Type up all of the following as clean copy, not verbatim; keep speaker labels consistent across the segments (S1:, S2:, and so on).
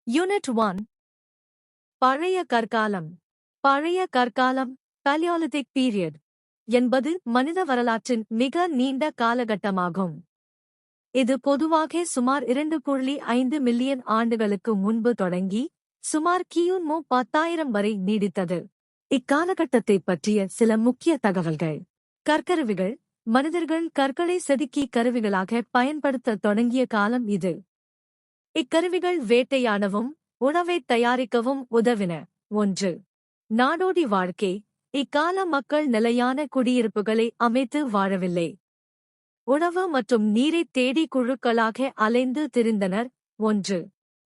S1: Unit 1. பழைய கற்காலம். பழைய கற்காலம் பலியோலிதிக் period என்பது மனித வரலாற்றின் மிக நீண்ட காலகட்டமாகும். இது பொதுவாக சுமார் 2.5 மில்லியன் ஆண்டுகளுக்கு முன்பு தொடங்கி சுமார் கிமு 10,000 வரை நீடித்தது. இக்காலகட்டத்தைப் பற்றிய சில முக்கிய தகவல்கள். கற்கருவிகள். மனிதர்கள் கற்களை செதுக்கி கருவிகளாக பயன்படுத்தத் தொடங்கிய காலம் இது. இக்கருவிகள் வேட்டையாடவும் உணவைத் தயாரிக்கவும் உதவின. 1. நாடோடி வாழ்க்கை. இக்கால மக்கள் நிலையான குடியிருப்புகளை அமைத்து வாழவில்லை. உணவு மற்றும் நீரைத் தேடி குழுக்களாக அலைந்து திரிந்தனர். 1.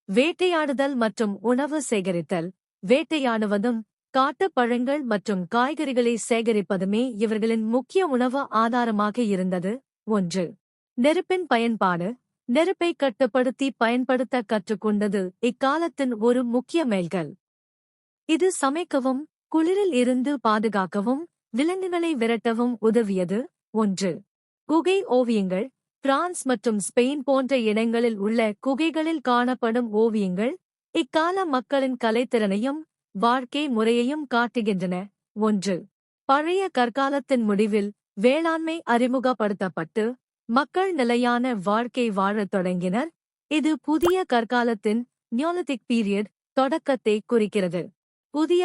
S1: வேட்டையாடுதல் மற்றும் உணவு சேகரித்தல். வேட்டையாடுவதும் காட்டுப் பழங்கள் மற்றும் காய்கறிகளை சேகரிப்பதுமே இவர்களின் முக்கிய உணவு ஆதாரமாக இருந்தது. 1. நெருப்பின் பயன்பாடு. நெருப்பைக் கட்டுப்படுத்தி பயன்படுத்த கற்றுக்கொண்டது இக்காலத்தின் ஒரு முக்கிய மைல்கல். இது சமைக்கவும் குளிரில் இருந்து பாதுகாக்கவும் விலங்குகளை விரட்டவும் உதவியது. 1. குகை ஓவியங்கள். பிரான்ஸ் மற்றும் ஸ்பெயின் போன்ற இடங்களில் உள்ள குகைகளில் காணப்படும் ஓவியங்கள் இக்கால மக்களின் கலைத்திறனையும் வாழ்க்கை முறையையும் காட்டுகின்றன. 1. பழைய கற்காலத்தின் முடிவில் வேளாண்மை அறிமுகப்படுத்தப்பட்டு மக்கள் நிலையான வாழ்க்கை வாழத் தொடங்கினர். இது புதிய கற்காலத்தின் நியோலிதிக் பீரியட் தொடக்கத்தை குறிக்கிறது. புதிய